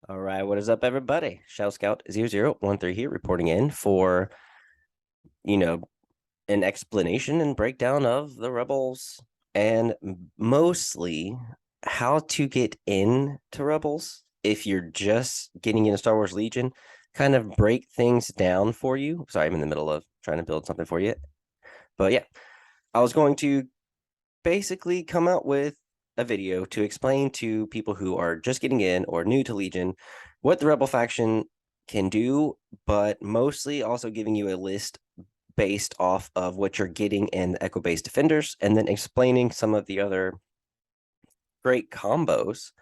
All right, what is up, everybody? Shell Scout 0013 here, reporting in for, you know, an explanation and breakdown of the Rebels and mostly how to get into Rebels if you're just getting into Star Wars Legion, kind of break things down for you. Sorry, I'm in the middle of trying to build something for you. But yeah, I was going to basically come out with a video to explain to people who are just getting in or new to Legion what the Rebel faction can do, but mostly also giving you a list based off of what you're getting in the Echo Base Defenders, and then explaining some of the other great combos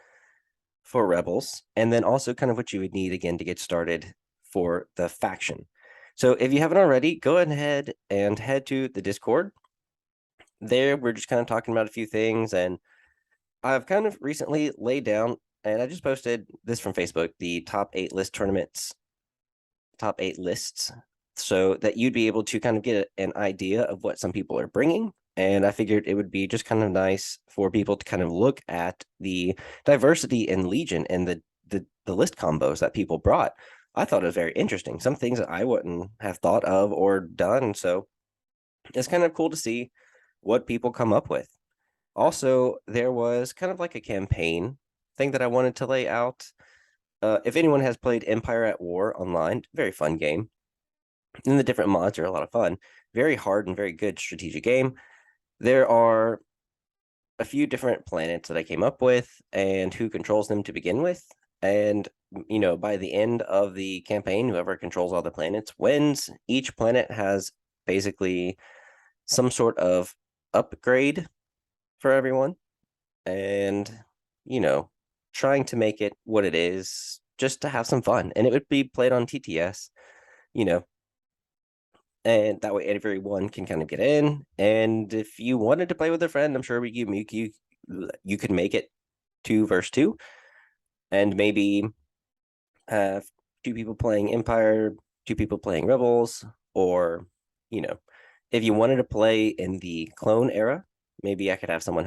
for Rebels, and then also kind of what you would need again to get started for the faction. So if you haven't already, go ahead and head to the Discord. There, we're just kind of talking about a few things, and I've kind of recently laid down, and I just posted this from Facebook, the top 8 top 8 lists, so that you'd be able to kind of get an idea of what some people are bringing. And I figured it would be just kind of nice for people to kind of look at the diversity in Legion and the list combos that people brought. I thought it was very interesting. Some things that I wouldn't have thought of or done. So it's kind of cool to see what people come up with. Also, there was kind of like a campaign thing that I wanted to lay out. If anyone has played Empire at War online, very fun game. And the different mods are a lot of fun. Very hard and very good strategic game. There are a few different planets that I came up with and who controls them to begin with. And, by the end of the campaign, whoever controls all the planets wins. Each planet has basically some sort of upgrade for everyone. And, you know, trying to make it what it is just to have some fun. And it would be played on TTS, you know, and that way everyone can kind of get in. And if you wanted to play with a friend, I'm sure you could make it 2 versus 2, and maybe have 2 people playing Empire, 2 people playing Rebels, or if you wanted to play in the clone era, maybe I could have someone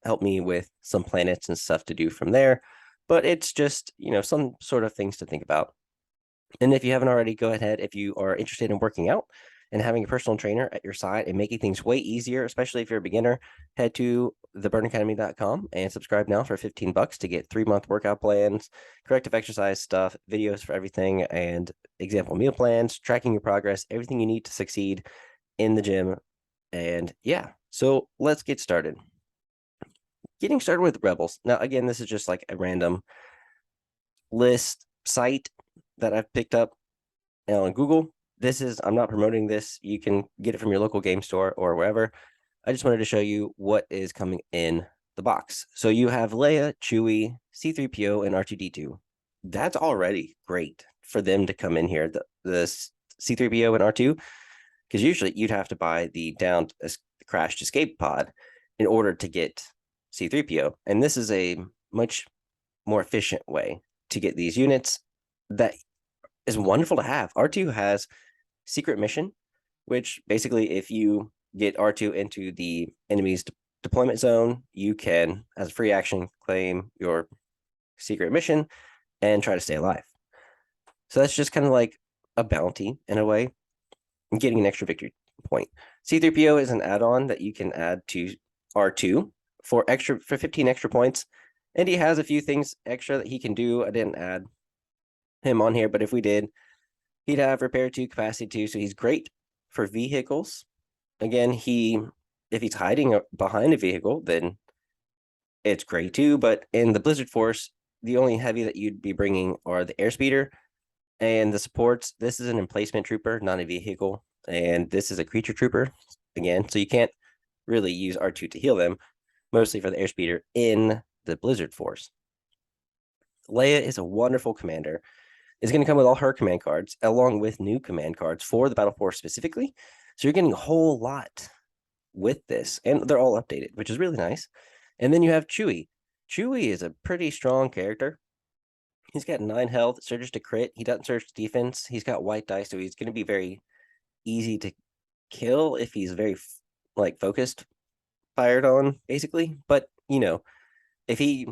help me with some planets and stuff to do from there. But it's just some sort of things to think about. And if you haven't already, go ahead. If you are interested in working out and having a personal trainer at your side and making things way easier, especially if you're a beginner, head to theburnacademy.com and subscribe now for $15 to get 3-month workout plans, corrective exercise stuff, videos for everything, and example meal plans, tracking your progress, everything you need to succeed in the gym. And yeah, so let's get started. Getting started with Rebels. Now, again, this is just like a random list site that I've picked up on Google. I'm not promoting this. You can get it from your local game store or wherever. I just wanted to show you what is coming in the box. So you have Leia, Chewie, C3PO, and R2D2. That's already great for them to come in here. The C3PO and R2, because usually you'd have to buy the downed crashed escape pod in order to get C3PO. And this is a much more efficient way to get these units that is wonderful to have. R2 has secret mission, which basically, if you get R2 into the enemy's deployment zone, you can, as a free action, claim your secret mission and try to stay alive. So that's just kind of like a bounty in a way, getting an extra victory point. C3PO is an add-on that you can add to R2 for 15 extra points, and he has a few things extra that he can do. I didn't add him on here, but if we did, he'd have repair 2, capacity 2, so he's great for vehicles. Again, if he's hiding behind a vehicle, then it's great too. But in the Blizzard Force, the only heavy that you'd be bringing are the airspeeder and the supports. This is an emplacement trooper, not a vehicle, and this is a creature trooper again, so you can't really use R2 to heal them, mostly for the airspeeder in the Blizzard Force. Leia is a wonderful commander. Is going to come with all her command cards, along with new command cards for the Battle Force specifically. So you're getting a whole lot with this, and they're all updated, which is really nice. And then you have Chewie. Chewie is a pretty strong character. He's got 9 health, surges to crit. He doesn't surge to defense. He's got white dice, so he's going to be very easy to kill if he's very focused, fired on, basically. But if he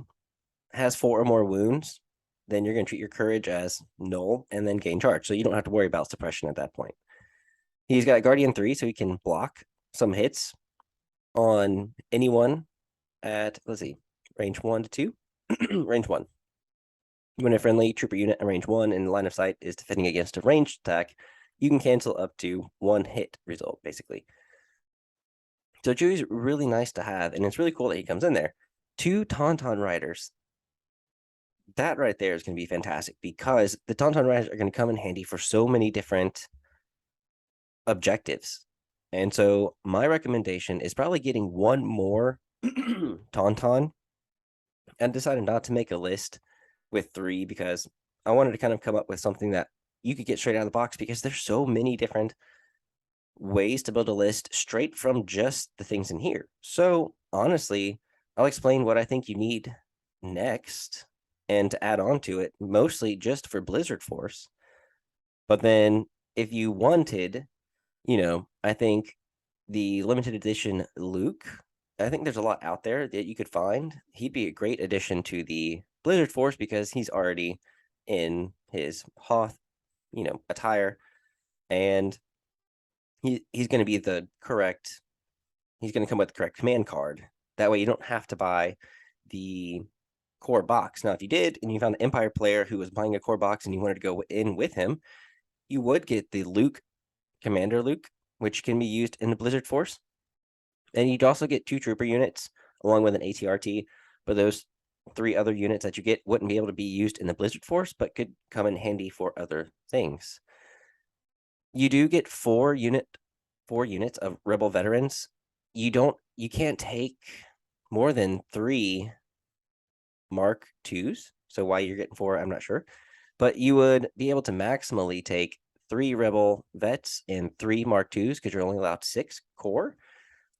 has 4 or more wounds, then you're going to treat your courage as null and then gain charge. So you don't have to worry about suppression at that point. He's got Guardian 3, so he can block some hits on anyone at, let's see, range 1 to 2. Range 1. When a friendly trooper unit at range 1 in line of sight is defending against a ranged attack, you can cancel up to 1 hit result, basically. So Chewie's really nice to have, and it's really cool that he comes in there. 2 Tauntaun Riders. That right there is going to be fantastic because the Tauntaun Riders are going to come in handy for so many different objectives. And so my recommendation is probably getting one more Tauntaun, and decided not to make a list with 3 because I wanted to kind of come up with something that you could get straight out of the box because there's so many different ways to build a list straight from just the things in here. So honestly, I'll explain what I think you need next and to add on to it, mostly just for Blizzard Force. But then if you wanted, I think the limited edition Luke, I think there's a lot out there that you could find. He'd be a great addition to the Blizzard Force because he's already in his Hoth, attire, and he's going to be the correct. He's going to come with the correct command card. That way, you don't have to buy the core box. Now, if you did and you found an Empire player who was buying a core box and you wanted to go in with him, you would get the Luke, Commander Luke, which can be used in the Blizzard Force. And you'd also get 2 trooper units along with an ATRT, but those 3 other units that you get wouldn't be able to be used in the Blizzard Force, but could come in handy for other things. You do get 4 units of Rebel veterans. You can't take more than 3 Mark IIs. So why you're getting 4, I'm not sure. But you would be able to maximally take 3 Rebel vets and 3 Mark IIs because you're only allowed 6 core.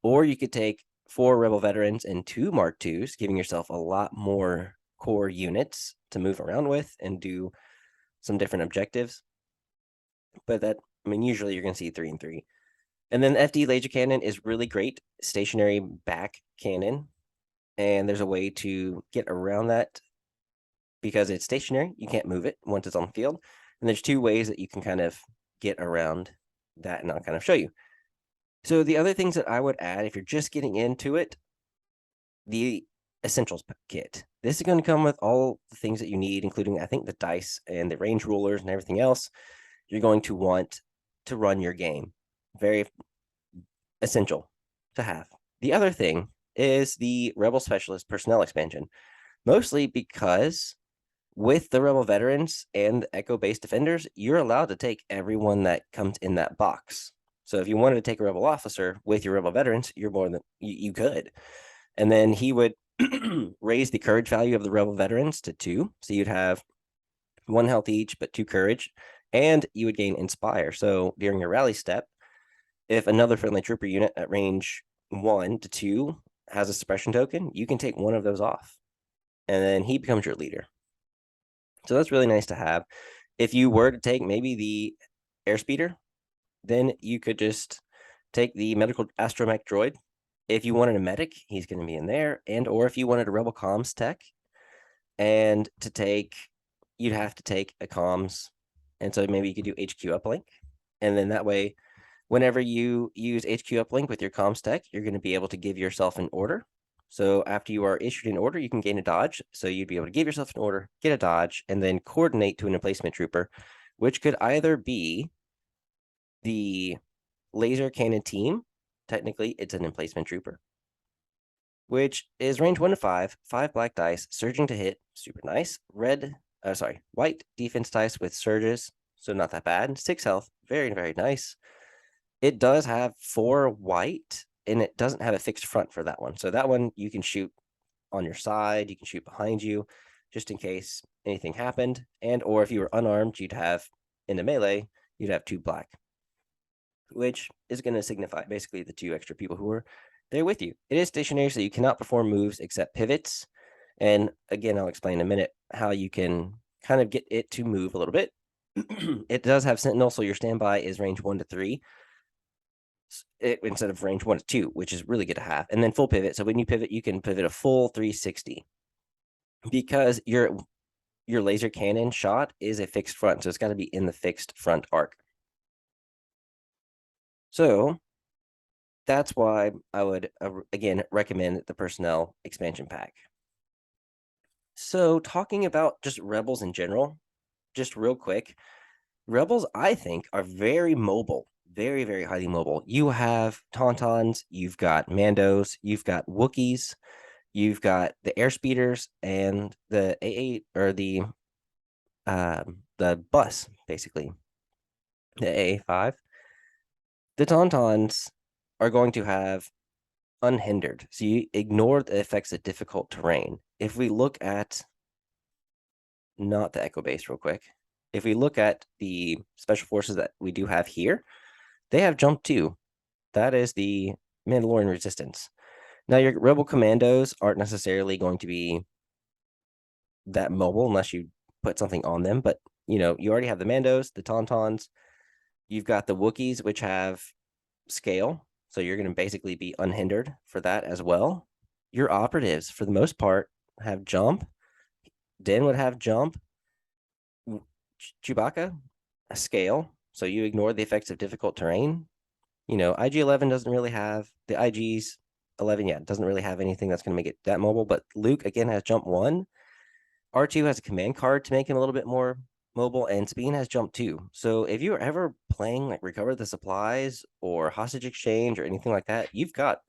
Or you could take 4 Rebel veterans and 2 Mark IIs, giving yourself a lot more core units to move around with and do some different objectives. But usually you're going to see 3 and 3. And then FD Laser Cannon is really great stationary back cannon. And there's a way to get around that because it's stationary. You can't move it once it's on the field. And there's 2 ways that you can kind of get around that, and I'll kind of show you. So the other things that I would add, if you're just getting into it, the Essentials kit. This is going to come with all the things that you need, including, I think, the dice and the range rulers and everything else you're going to want to run your game. Very essential to have. The other thing is the Rebel Specialist personnel expansion, mostly because with the Rebel Veterans and the Echo-based Defenders, you're allowed to take everyone that comes in that box. So if you wanted to take a Rebel Officer with your Rebel Veterans, you're more than you could. And then he would raise the courage value of the Rebel Veterans to 2. So you'd have 1 health each, but 2 courage, and you would gain Inspire. So during your rally step, if another friendly trooper unit at range 1 to 2 has a suppression token, you can take one of those off, and then he becomes your leader. So that's really nice to have. If you were to take maybe the airspeeder, then you could just take the medical astromech droid. If you wanted a medic, he's going to be in there. And or if you wanted a rebel comms tech, and to take, you'd have to take a comms. And so maybe you could do HQ uplink. And then that way, whenever you use HQ uplink with your comms tech, you're going to be able to give yourself an order. So after you are issued an order, you can gain a dodge. So you'd be able to give yourself an order, get a dodge, and then coordinate to an emplacement trooper, which could either be the laser cannon team. Technically, it's an emplacement trooper, which is range 1 to 5, 5 black dice, surging to hit, super nice. White defense dice with surges, so not that bad. 6 health, very, very nice. It does have 4 white, and it doesn't have a fixed front for that one. So that one you can shoot on your side, you can shoot behind you, just in case anything happened. And or if you were unarmed, you'd have in the melee, you'd have 2 black, which is going to signify basically the 2 extra people who are there with you. It is stationary, so you cannot perform moves except pivots. And again, I'll explain in a minute how you can kind of get it to move a little bit. It does have Sentinel, so your standby is range 1 to 3. Instead of range 1 to 2, which is really good to have. And then full pivot. So when you pivot, you can pivot a full 360. Because your laser cannon shot is a fixed front, so it's got to be in the fixed front arc. So that's why I would, again, recommend the personnel expansion pack. So talking about just rebels in general, just real quick, rebels, I think, are very mobile, very, very highly mobile. You have Tauntauns, you've got Mandos, you've got Wookiees, you've got the airspeeders and the A8 or the bus, basically, the AA5. The Tauntauns are going to have unhindered. So you ignore the effects of difficult terrain. If we look at not the Echo Base real quick, if we look at the special forces that we do have here, they have jump 2. That is the Mandalorian Resistance. Now, your Rebel Commandos aren't necessarily going to be that mobile unless you put something on them, but you already have the Mandos, the Tauntauns, you've got the Wookiees, which have scale, so you're going to basically be unhindered for that as well. Your operatives, for the most part, have jump. Din would have jump. Chewbacca, a scale, so you ignore the effects of difficult terrain. IG-11 doesn't really have the IG's 11 yet. Doesn't really have anything that's going to make it that mobile, but Luke, again, has jump 1. R2 has a command card to make him a little bit more mobile, and Sabine has jump 2. So if you are ever playing like Recover the Supplies or Hostage Exchange or anything like that, you've got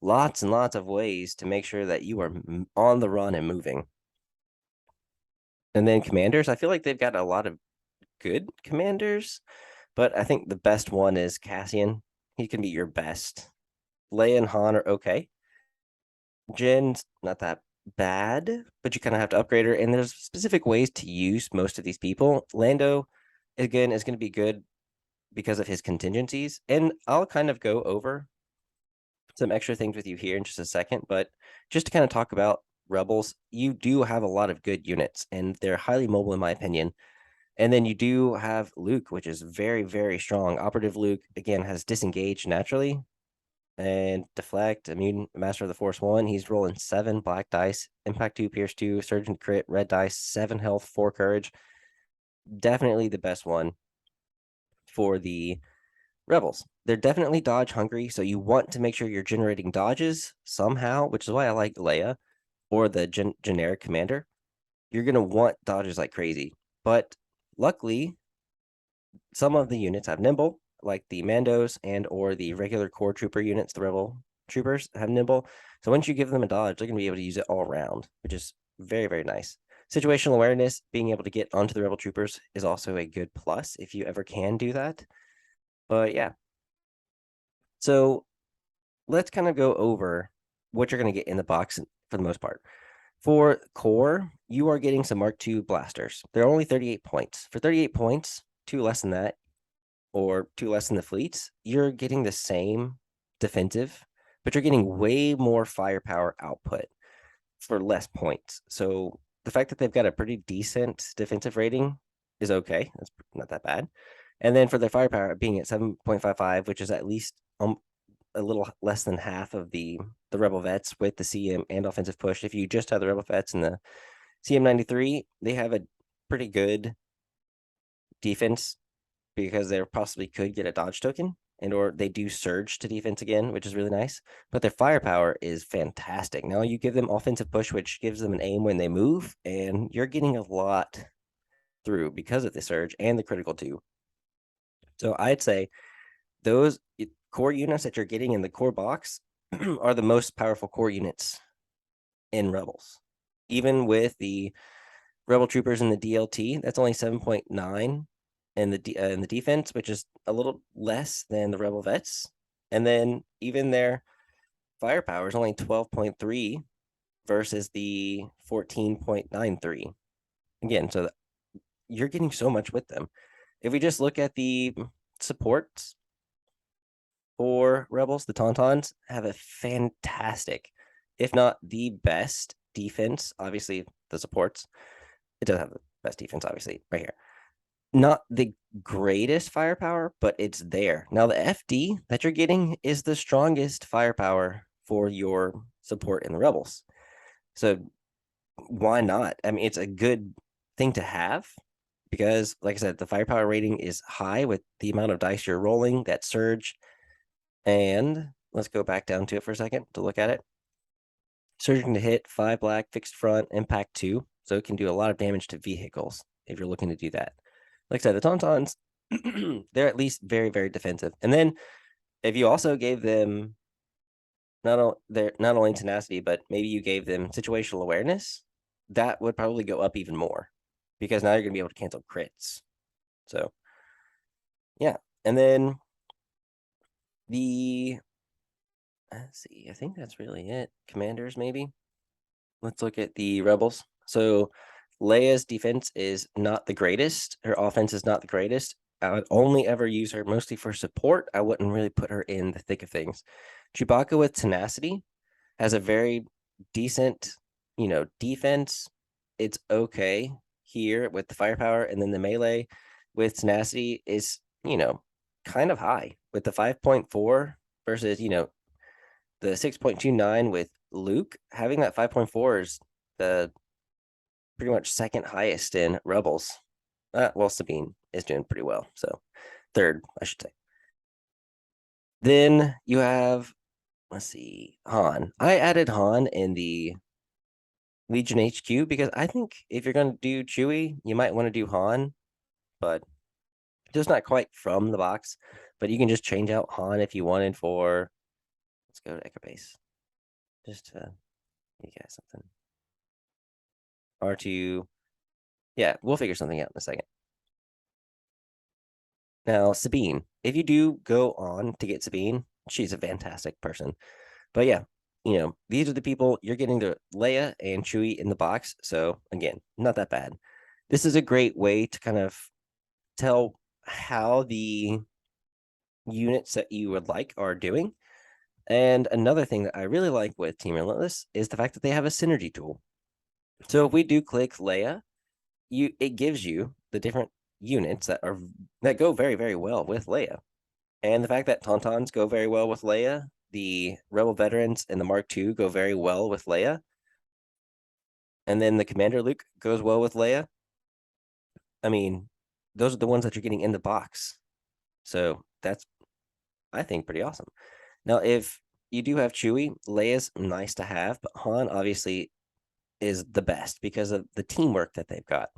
lots and lots of ways to make sure that you are on the run and moving. And then commanders, I feel like they've got a lot of good commanders, but I think the best one is Cassian. He can be your best. Leia and Han are okay. Jin's not that bad, but you kind of have to upgrade her. And there's specific ways to use most of these people. Lando, again, is going to be good because of his contingencies. And I'll kind of go over some extra things with you here in just a second. But just to kind of talk about Rebels, you do have a lot of good units, and they're highly mobile, in my opinion. And then you do have Luke, which is very, very strong. Operative Luke, again, has disengaged naturally and deflect, immune, master of the force 1. He's rolling 7 black dice, impact 2, pierce 2, surgeon crit, red dice, 7 health, 4 courage. Definitely the best one for the rebels. They're definitely dodge hungry, so you want to make sure you're generating dodges somehow, which is why I like Leia or the generic commander. You're going to want dodges like crazy, but luckily some of the units have nimble, like the Mandos and or the regular core trooper units. The rebel troopers have nimble, so once you give them a dodge, they're going to be able to use it all around, which is very, very nice. Situational awareness, being able to get onto the rebel troopers, is also a good plus if you ever can do that. But yeah, so let's kind of go over what you're going to get in the box for the most part. For core, you are getting some Mark II blasters. They're only 38 points. For 38 points, 2 less than that, or 2 less than the fleets, you're getting the same defensive, but you're getting way more firepower output for less points. So the fact that they've got a pretty decent defensive rating is okay. That's not that bad. And then for their firepower being at 7.55, which is at least a little less than half of the Rebel Vets with the CM and offensive push. If you just have the Rebel Vets and the CM93, they have a pretty good defense because they possibly could get a dodge token, and or they do surge to defense again, which is really nice. But their firepower is fantastic. Now you give them offensive push, which gives them an aim when they move, and you're getting a lot through because of the surge and the critical 2. So I'd say those core units that you're getting in the core box are the most powerful core units in Rebels. Even with the Rebel Troopers in the DLT, that's only 7.9 in the defense, which is a little less than the Rebel Vets. And then even their firepower is only 12.3 versus the 14.93. Again, so you're getting so much with them. If we just look at the supports for Rebels, the Tauntauns have a fantastic, if not the best defense. Obviously, the supports, it does have the best defense, obviously, right here. Not the greatest firepower, but it's there. Now, the FD that you're getting is the strongest firepower for your support in the Rebels. So why not? I mean, it's a good thing to have because, like I said, the firepower rating is high with the amount of dice you're rolling, that surge. And let's go back down to it for a second to look at it. Surging to hit, 5 black, fixed front, impact 2. So it can do a lot of damage to vehicles if you're looking to do that. Like I said, the Tauntauns, they're at least very, very defensive. And then if you also gave them not only tenacity, but maybe you gave them situational awareness, that would probably go up even more because now you're going to be able to cancel crits. So, yeah. And then let's see, I think that's really it. Commanders, maybe. Let's look at the Rebels. So Leia's defense is not the greatest. Her offense is not the greatest. I would only ever use her mostly for support. I wouldn't really put her in the thick of things. Chewbacca with tenacity has a very decent, defense. It's okay here with the firepower, and then the melee with tenacity is, kind of high with the 5.4 versus, the 6.29 with Luke. Having that 5.4 is the pretty much second highest in Rebels. Well, Sabine is doing pretty well, so third, I should say. Then you have, let's see, Han. I added Han in the Legion HQ because I think if you're going to do Chewie, you might want to do Han, but just not quite from the box. But you can just change out Han if you wanted for, let's go to Echo Base. Just to give you guys something. R2, yeah, we'll figure something out in a second. Now, Sabine, if you do go on to get Sabine, she's a fantastic person. But yeah, these are the people you're getting the Leia and Chewie in the box. So again, not that bad. This is a great way to kind of tell how the units that you would like are doing. And another thing that I really like with Team Relentless is the fact that they have a synergy tool. So if we do click Leia, it gives you the different units that go very, very well with Leia. And the fact that Tauntauns go very well with Leia, the Rebel Veterans and the Mark II go very well with Leia. And then the Commander Luke goes well with Leia. I mean, those are the ones that you're getting in the box. So that's, I think, pretty awesome. Now, if you do have Chewie, Leia's nice to have, but Han obviously is the best because of the teamwork that they've got.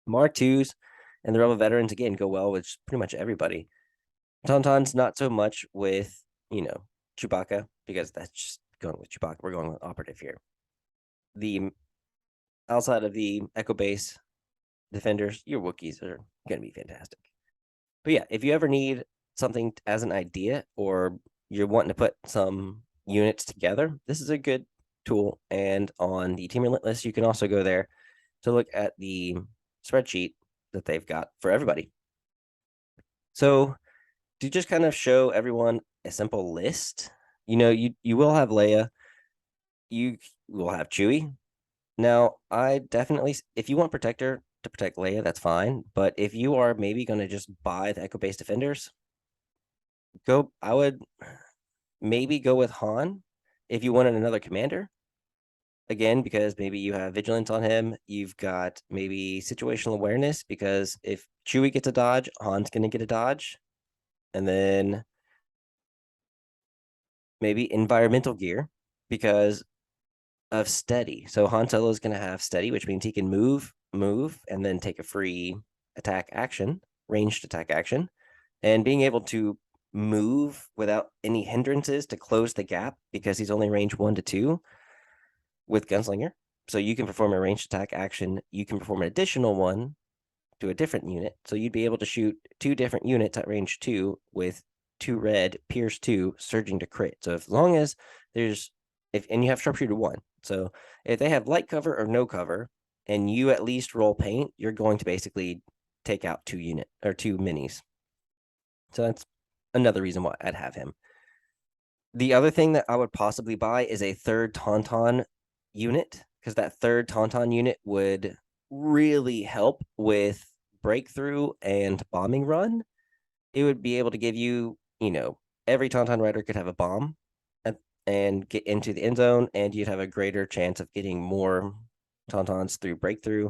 Mark IIs and the Rebel Veterans, again, go well with pretty much everybody. Tauntauns, not so much with, Chewbacca, because that's just going with Chewbacca. We're going with operative here. The outside of the Echo Base defenders, your Wookiees are going to be fantastic. But yeah, if you ever need something as an idea or you're wanting to put some units together, this is a good tool. And on the Team Relentless, you can also go there to look at the spreadsheet that they've got for everybody. So to just kind of show everyone a simple list, you will have Leia, you will have Chewie. Now, I definitely, if you want Protector to protect Leia, that's fine. But if you are maybe going to just buy the Echo Base Defenders, I would maybe go with Han if you wanted another commander. Again, because maybe you have vigilance on him. You've got maybe situational awareness because if Chewie gets a dodge, Han's going to get a dodge. And then maybe environmental gear because of steady. So Han Solo is going to have steady, which means he can move, and then take a free attack action, ranged attack action. And being able to move without any hindrances to close the gap because he's only range 1 to 2 with Gunslinger. So you can perform a ranged attack action. You can perform an additional one to a different unit. So you'd be able to shoot 2 different units at range 2 with 2 red, pierce 2, surging to crit. So as long as and you have sharpshooter 1. So if they have light cover or no cover, and you at least roll paint, you're going to basically take out 2 minis. So that's another reason why I'd have him. The other thing that I would possibly buy is a third Tauntaun unit, because that third Tauntaun unit would really help with breakthrough and bombing run. It would be able to give you, every Tauntaun rider could have a bomb and get into the end zone, and you'd have a greater chance of getting more Tauntauns through breakthrough.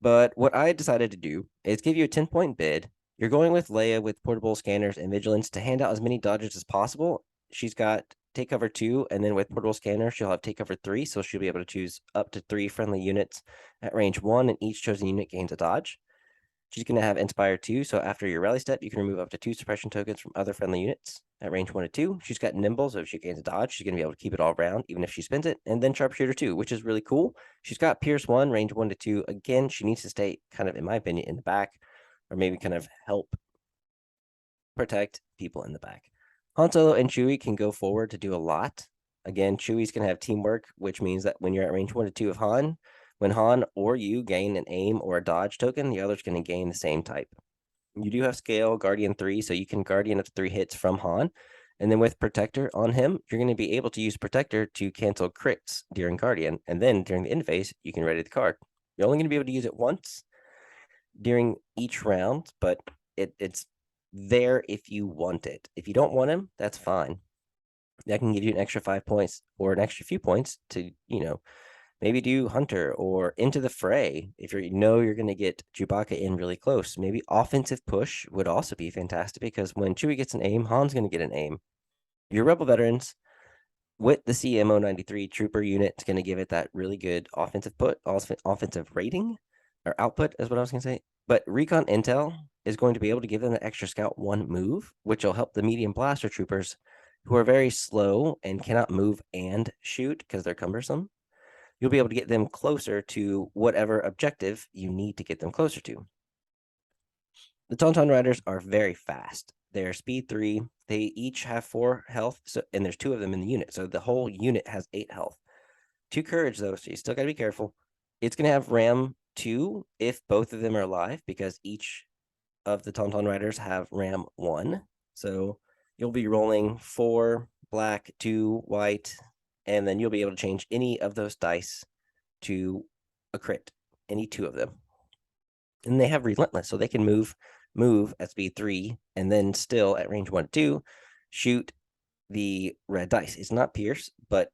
But what I decided to do is give you a 10-point bid. You're going with Leia with portable scanners and vigilance to hand out as many dodges as possible. She's got take cover 2, and then with portable scanner, she'll have take cover 3, so she'll be able to choose up to 3 friendly units at range 1, and each chosen unit gains a dodge. She's going to have Inspire 2, so after your rally step, you can remove up to 2 suppression tokens from other friendly units at range 1 to 2. She's got Nimble, so if she gains a dodge, she's going to be able to keep it all around, even if she spends it. And then Sharpshooter 2, which is really cool. She's got Pierce 1, range 1 to 2. Again, she needs to stay kind of, in my opinion, in the back, or maybe kind of help protect people in the back. Han Solo and Chewie can go forward to do a lot. Again, Chewie's going to have teamwork, which means that when you're at range 1 to 2 of Han, when Han or you gain an aim or a dodge token, the other's going to gain the same type. You do have scale Guardian 3, so you can Guardian up to 3 hits from Han. And then with Protector on him, you're going to be able to use Protector to cancel crits during Guardian. And then during the end phase, you can ready the card. You're only going to be able to use it once during each round, but it's there if you want it. If you don't want him, that's fine. That can give you an extra 5 points or an extra few points to, maybe do Hunter or Into the Fray if you're going to get Chewbacca in really close. Maybe offensive push would also be fantastic because when Chewie gets an aim, Han's going to get an aim. Your Rebel veterans with the CMO 93 trooper unit is going to give it that really good offensive rating or output is what I was going to say. But Recon Intel is going to be able to give them an extra Scout 1 move, which will help the medium blaster troopers who are very slow and cannot move and shoot because they're cumbersome. You'll be able to get them closer to whatever objective you need to get them closer to. The Tauntaun Riders are very fast. They're speed 3. They each have 4 health, and there's 2 of them in the unit. So the whole unit has 8 health. 2 courage, though, so you still got to be careful. It's going to have Ram 2 if both of them are alive, because each of the Tauntaun Riders have Ram 1. So you'll be rolling 4 black, 2 white, and then you'll be able to change any of those dice to a crit, any 2 of them. And they have Relentless, so they can move at speed 3, and then still at range 1 to 2, shoot the red dice. It's not Pierce, but,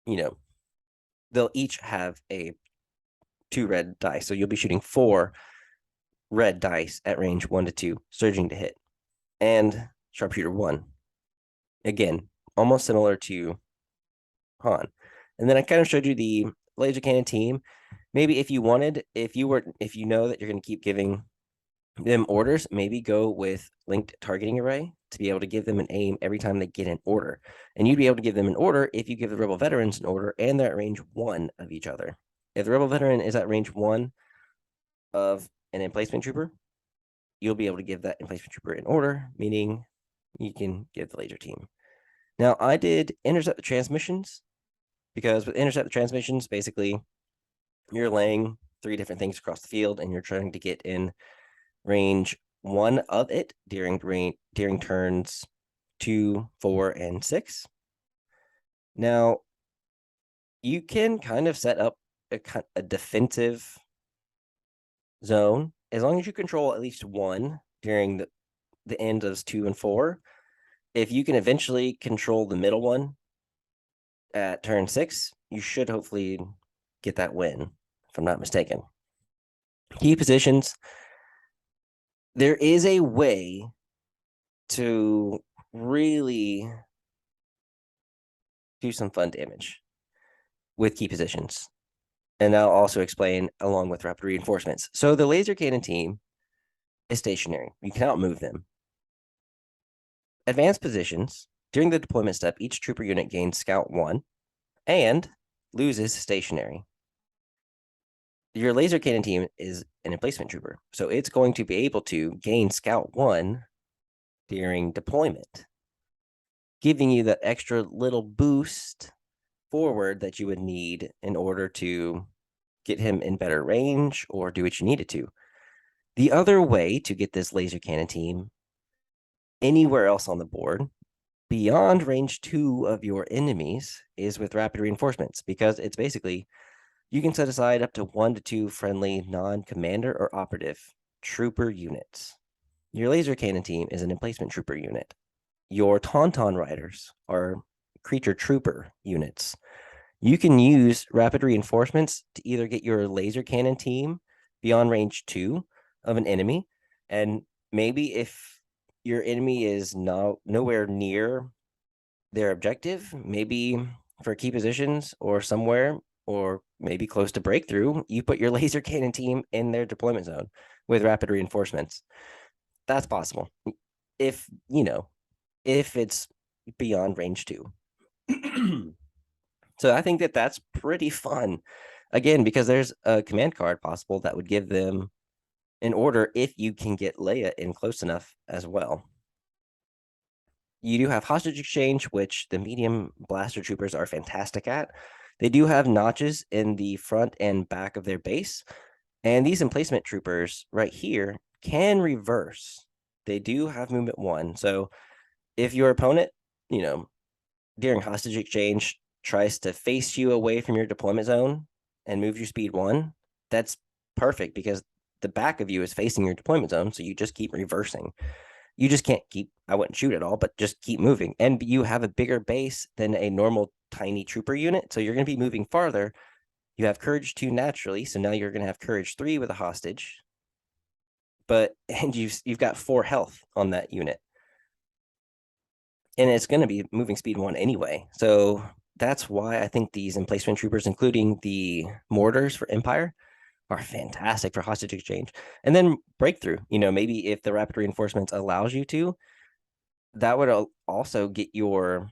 they'll each have 2 red dice. So you'll be shooting 4 red dice at range 1 to 2, surging to hit. And Sharpshooter 1. Again, almost similar to Han. And then I kind of showed you the laser cannon team. Maybe if you know that you're going to keep giving them orders, maybe go with linked targeting array to be able to give them an aim every time they get an order. And you'd be able to give them an order if you give the Rebel veterans an order and they're at range 1 of each other. If the Rebel veteran is at range 1 of an emplacement trooper, you'll be able to give that emplacement trooper an order, meaning you can give the laser team. Now, I did intercept the transmissions because with intercept the transmissions, basically, you're laying 3 different things across the field and you're trying to get in range 1 of it during turns 2, 4, and 6. Now, you can kind of set up a defensive zone as long as you control at least 1 during the end of 2 and 4. If you can eventually control the middle one at turn 6, you should hopefully get that win, if I'm not mistaken. Key positions. There is a way to really do some fun damage with key positions. And I'll also explain along with rapid reinforcements. So the laser cannon team is stationary. You cannot move them. Advanced positions. During the deployment step, each trooper unit gains Scout 1 and loses stationary. Your laser cannon team is an emplacement trooper, so it's going to be able to gain Scout 1 during deployment, giving you that extra little boost forward that you would need in order to get him in better range or do what you needed to. The other way to get this laser cannon team anywhere else on the board beyond range 2 of your enemies is with rapid reinforcements, because it's basically you can set aside up to 1 to 2 friendly non-commander or operative trooper units. Your laser cannon team is an emplacement trooper unit. Your Tauntaun Riders are creature trooper units. You can use rapid reinforcements to either get your laser cannon team beyond range 2 of an enemy. And maybe if your enemy is nowhere near their objective, maybe for key positions or somewhere, or maybe close to breakthrough, you put your laser cannon team in their deployment zone with rapid reinforcements. That's possible. If, if it's beyond range 2. So I think that that's pretty fun. Again, because there's a command card possible that would give them an order if you can get Leia in close enough as well. You do have hostage exchange, which the medium blaster troopers are fantastic at. They do have notches in the front and back of their base. And these emplacement troopers right here can reverse. They do have movement 1. So if your opponent, during hostage exchange tries to face you away from your deployment zone and move your speed 1, that's perfect because the back of you is facing your deployment zone. So you just keep reversing. You just can't I wouldn't shoot at all, but just keep moving. And you have a bigger base than a normal tiny trooper unit. So you're going to be moving farther. You have courage 2 naturally. So now you're going to have courage 3 with a hostage. And you've got 4 health on that unit. And it's going to be moving speed 1 anyway. So that's why I think these emplacement troopers, including the mortars for Empire, are fantastic for hostage exchange. And then breakthrough, maybe if the rapid reinforcements allows you to, that would also get your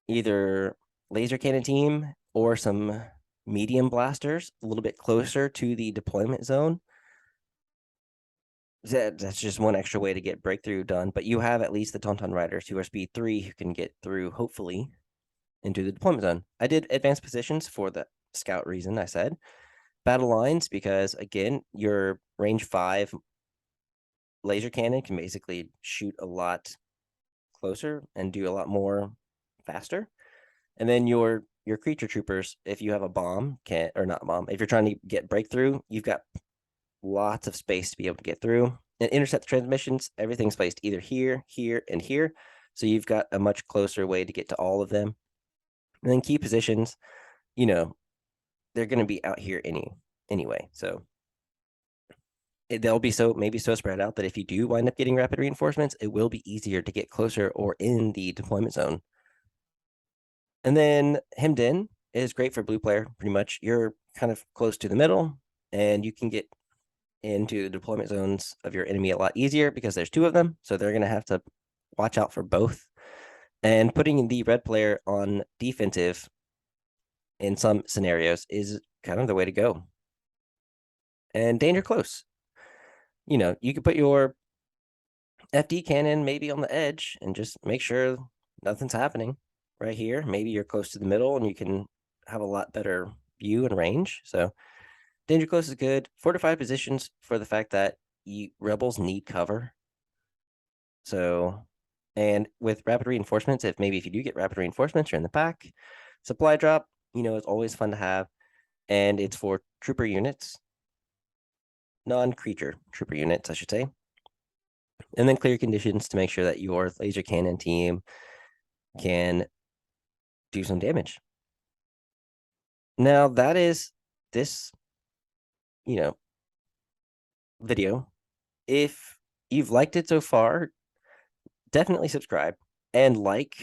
either laser cannon team or some medium blasters a little bit closer to the deployment zone. That's just one extra way to get breakthrough done. But you have at least the Tauntaun Riders who are speed 3 who can get through, hopefully, into the deployment zone. I did advanced positions for the scout reason, I said. Battle lines, because again, your range 5 laser cannon can basically shoot a lot closer and do a lot more faster. And then your creature troopers, if you have a bomb, or not a bomb, if you're trying to get breakthrough, you've got lots of space to be able to get through. And intercept transmissions, everything's placed either here, here, and here. So you've got a much closer way to get to all of them. And then key positions, they're going to be out here anyway. So they'll be maybe so spread out that if you do wind up getting rapid reinforcements, it will be easier to get closer or in the deployment zone. And then Hemmed In is great for blue player. Pretty much you're kind of close to the middle and you can get into the deployment zones of your enemy a lot easier because there's 2 of them. So they're going to have to watch out for both. And putting the red player on defensive in some scenarios is kind of the way to go. And danger close. You could put your FD cannon maybe on the edge and just make sure nothing's happening right here. Maybe you're close to the middle and you can have a lot better view and range. So danger close is good. Fortified positions for the fact that rebels need cover. So, and with rapid reinforcements, if you do get rapid reinforcements, you're in the back. Supply drop, it's always fun to have. And it's for trooper units, non-creature trooper units, I should say. And then clear conditions to make sure that your laser cannon team can do some damage. Now that is this, video. If you've liked it so far, definitely subscribe and like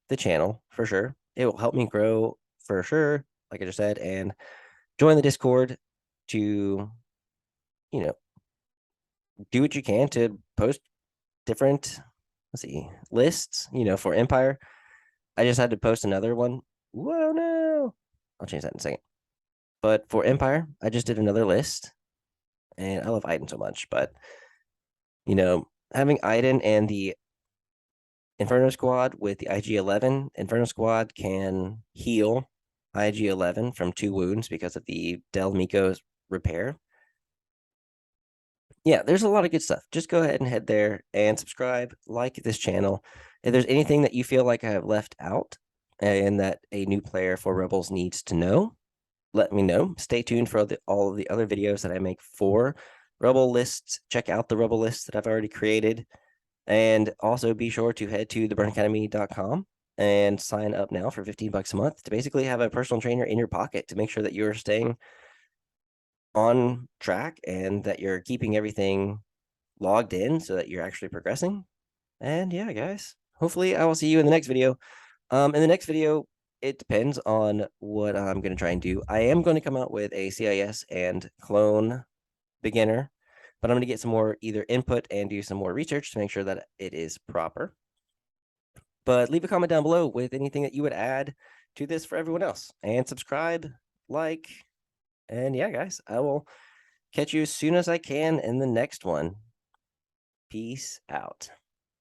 the channel for sure. It will help me grow for sure, like I just said, and join the Discord to, do what you can to post different, lists, for Empire. I just had to post another one. Whoa, no. I'll change that in a second. But for Empire, I just did another list. And I love Iden so much. But, having Iden and the Inferno Squad with the IG-11, Inferno Squad can heal IG-11 from 2 wounds because of the Del Meeko's repair. Yeah, there's a lot of good stuff. Just go ahead and head there and subscribe, like this channel. If there's anything that you feel like I have left out and that a new player for Rebels needs to know, let me know. Stay tuned for all of the other videos that I make for Rebel lists. Check out the Rebel lists that I've already created. And also be sure to head to theburnacademy.com and sign up now for $15 a month to basically have a personal trainer in your pocket to make sure that you're staying on track and that you're keeping everything logged in so that you're actually progressing. And yeah, guys, hopefully I will see you in the next video. In the next video, it depends on what I'm going to try and do. I am going to come out with a CIS and clone beginner, but I'm going to get some more either input and do some more research to make sure that it is proper. But leave a comment down below with anything that you would add to this for everyone else, and subscribe, like, and yeah, guys, I will catch you as soon as I can in the next one. Peace out.